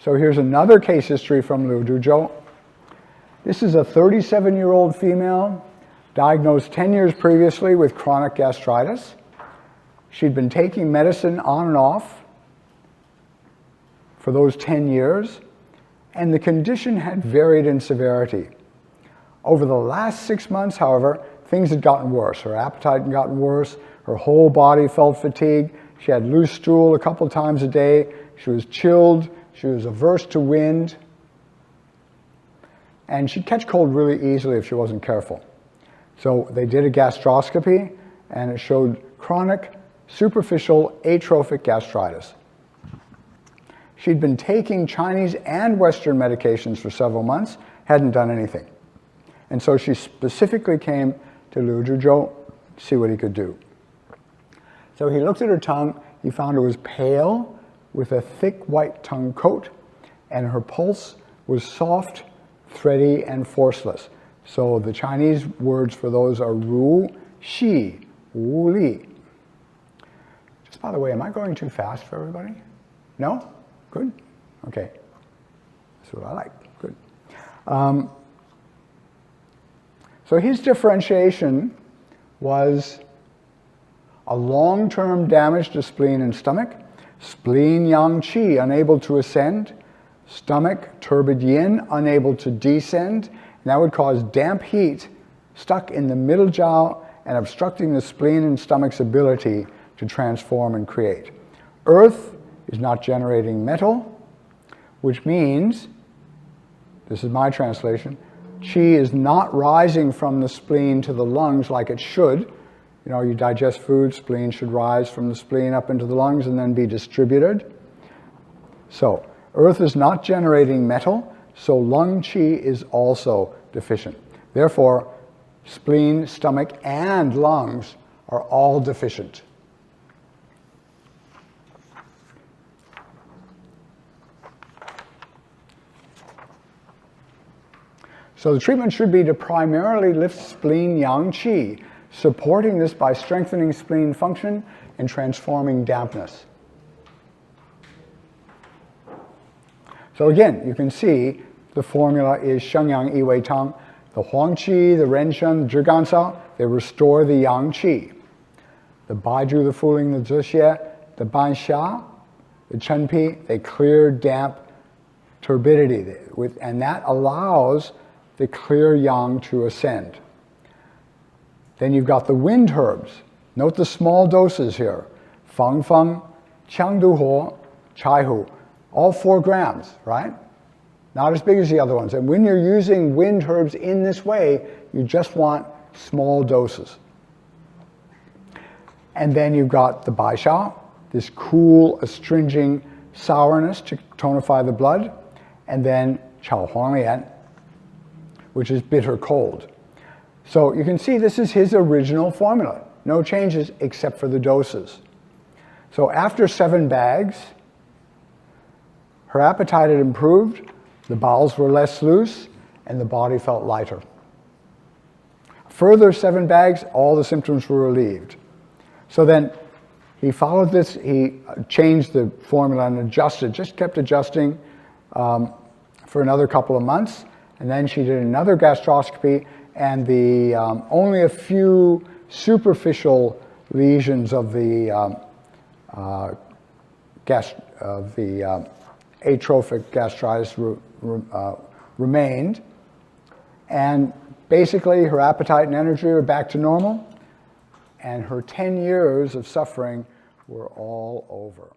So here's another case history from Liu Duzhou. This is a 37-year-old female diagnosed 10 years previously with chronic gastritis. She'd been taking medicine on and off for those 10 years, and the condition had varied in severity. Over the last 6 months, however, things had gotten worse. Her appetite had gotten worse. Her whole body felt fatigued. She had loose stool a couple times a day. She was chilled. She was averse to wind. And she'd catch cold really easily if she wasn't careful. So they did a gastroscopy, and it showed chronic superficial atrophic gastritis. She'd been taking Chinese and Western medications for several months, hadn't done anything. And so she specifically came to Liu Duzhou to see what he could do. So he looked at her tongue. He found it was pale with a thick white tongue coat, and her pulse was soft, thready, and forceless. So the Chinese words for those are ru, xi, wu li. Just by the way, am I going too fast for everybody? No? Good? Okay. That's what I like. Good. So his differentiation was a long-term damage to spleen and stomach, spleen yang qi unable to ascend, stomach turbid yin unable to descend, and that would cause damp heat stuck in the middle jiao and obstructing the spleen and stomach's ability to transform and create. Earth is not generating metal, which means, this is my translation, qi is not rising from the spleen to the lungs like it should. You know, you digest food, spleen should rise from the spleen up into the lungs and then be distributed. So, earth is not generating metal, so lung qi is also deficient. Therefore, spleen, stomach, and lungs are all deficient. So the treatment should be to primarily lift spleen yang qi, supporting this by strengthening spleen function and transforming dampness. So again, you can see the formula is Sheng Yang Yi Wei Tang. The Huang Qi, the Ren Shen, the Zhi Gan Cao, they restore the Yang Qi. The Baizhu, the Fuling, the Zixie, the Ban Xia, the Chen Pi, they clear damp turbidity, and that allows the clear yang to ascend. Then you've got the wind herbs. Note the small doses here. Fang Feng, Qiang Du Huo, Chai Hu. All 4 grams, right? Not as big as the other ones. And when you're using wind herbs in this way, you just want small doses. And then you've got the Bai Sha, this cool, astringent sourness to tonify the blood. And then Chao Huang Lian, which is bitter cold. So you can see this is his original formula. No changes except for the doses. So after 7 bags, her appetite had improved, the bowels were less loose, and the body felt lighter. Further 7 bags, all the symptoms were relieved. So then he followed this, he changed the formula and adjusted, just kept adjusting for another couple of months. And then she did another gastroscopy, and the only a few superficial lesions of the atrophic gastritis remained. And basically, her appetite and energy were back to normal, and her 10 years of suffering were all over.